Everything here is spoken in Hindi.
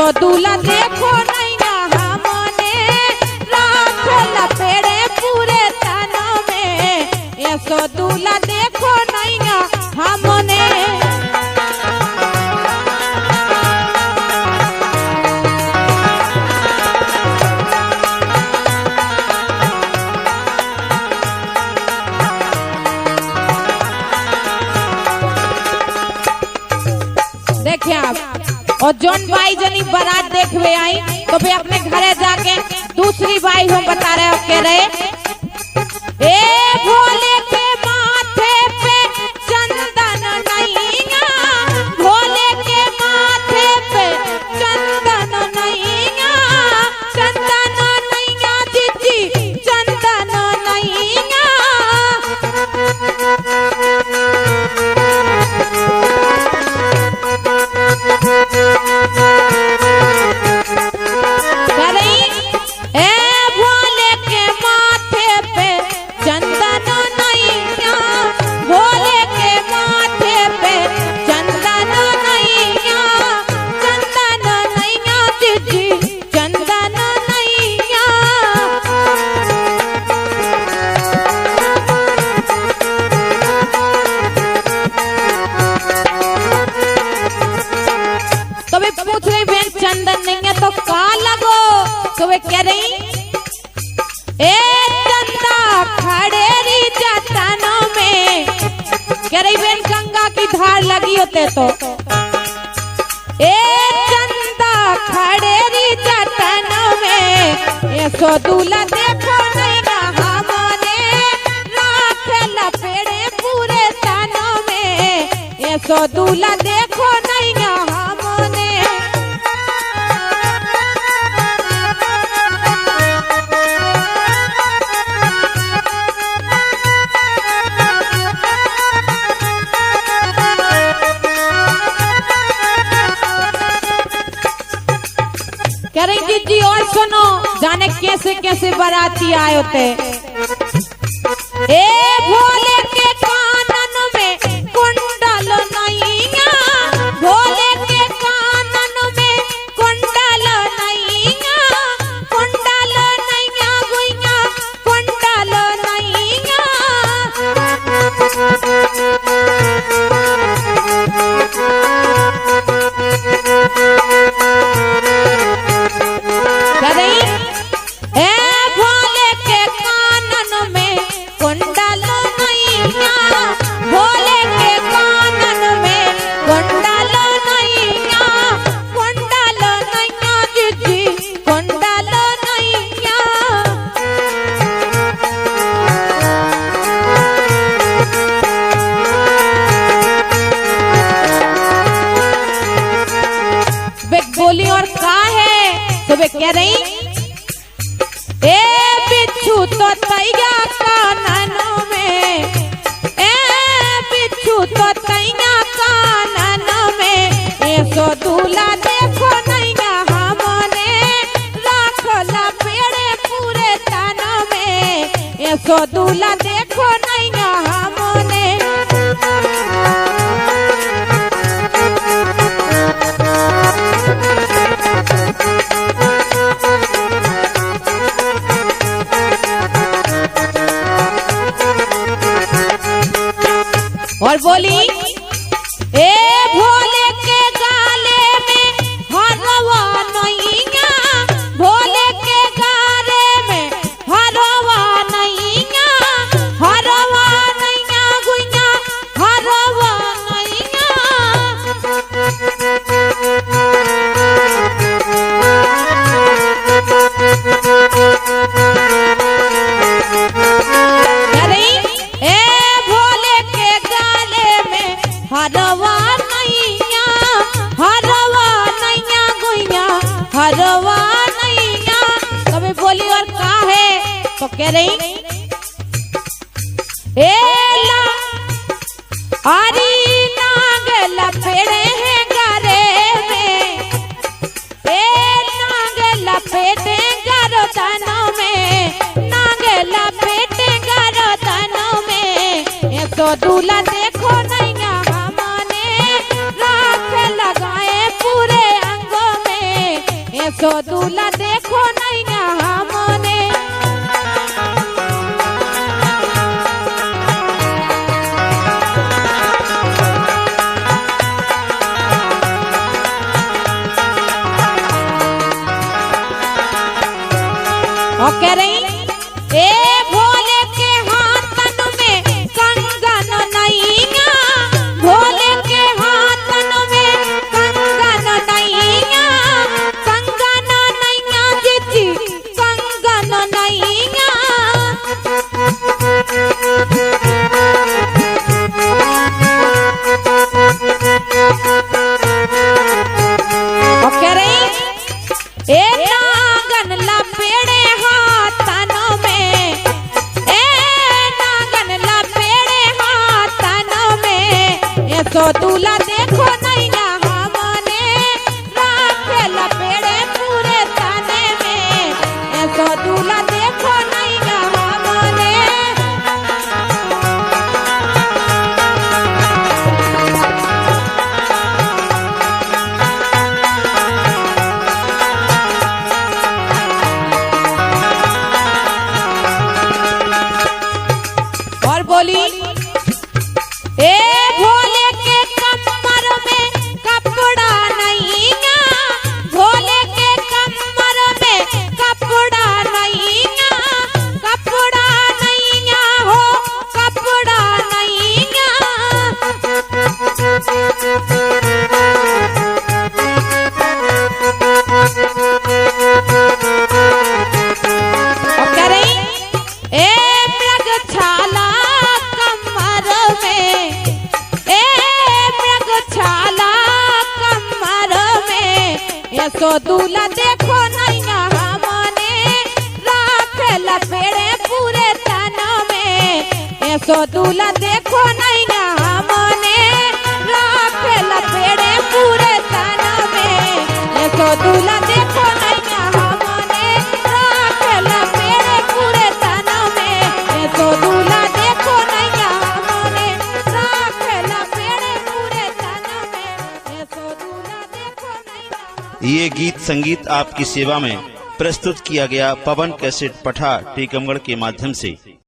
ऐसो दूल्हा देखो नहीं ना हमने राख लपेड़े पूरे तन में। ऐसो दूल्हा देखो नहीं ना हमने। देखिए आप, और जौन भाई जनी बारात देखवे आई तो भी अपने घरे जाके दूसरी भाई हम बता रहे हो कह रहे ए भोले के माथे पे चंदन नैया, भोले के माथे पे चंदन नैया, चंदन नैया जीजी चंदन नैया। चंदन नहीं है तो का लगो तो वे कह रही ए चंदा खड़ेरी जतनों में, कह रही बेन गंगा की धार लगी होते तो ए चंदा खड़ेरी जतनों में। ऐसो दूल्हा देखो नहीं ना हमने राख लपेड़े पूरे तनों में। ऐसो दूल्हा देखो नहीं ना हमने। कह रही दीदी और सुनो जाने कैसे कैसे बाराती आए होते। ए भोले के कानन में कुंडल नैया, भोले के कानन में कुंडल नैया, कुंडल नैया गुइया कुंडल नैया। बोली और का है तो वे कह रही ए बिच्छू तो तैया काननों में, ए बिच्छू तो तैया काननों में। ऐसो दूल्हा देखो नहीं ना हमने राख लपेड़े पूरे तन में। ऐसो दूल्हा देखो नहीं ना हमने। और बोली ए भोले के गाले में हरवा नैया, भोले के गाले में हरवा नैया, हरवा नैया गुइया हरवा नैया। हरवा नैया, हरवा नैया गुइया हरवा नैया। कभी बोली और का है तो कह रही ए ला हरी नाग लपेड़े हैं गरे में, ए नाग लपेटे गर्दनों में, नाग लपेटे गर्दनों में। ऐसो दूल्हा देखो नहीं ना हमने राख लगाए पूरे अंगों में। सो दूल्हा देखो नहीं हमने। और कह रही ए भोले के हाथन में कंगन नैया, भोले के हाथन में कंगन नैया, कंगन नैया जी कंगन नैया। और कह रही ए नागन लपेड़े हाथनों में, ए नागन लपेड़े हाथनों में, ये सो दूल्हा देखो नहीं हमने, राखे लपेड़े पूरे तने में, ये सो दूल्हा देखो नहीं हमने। और बोली ए भोले के कमर में कपड़ा नैया, भोले के कमर में कपड़ा नैया, कपड़ा नैया हो कपड़ा नैया। और कह रही ए मृगछाला कमर में, ए मृगछाला कमर में, ये सो दूल्हा देखो नहीं हमने, राखे लपेड़े पूरे तन में, ये सो दूल्हा देखो नहीं हमने, राखे लपेड़े पूरे तन में, ये सो दूल्हा देखो नहीं हमने, राखे लपेड़े पूरे तन में, ये सो दूल्हा देखो नहीं हमने, राखे लपेड़े पूरे तन में, ये सो दूल्हा देखो नहीं। ये गीत संगीत आपकी सेवा में प्रस्तुत किया गया पवन कैसेट पठा टीकमगढ़ के माध्यम से।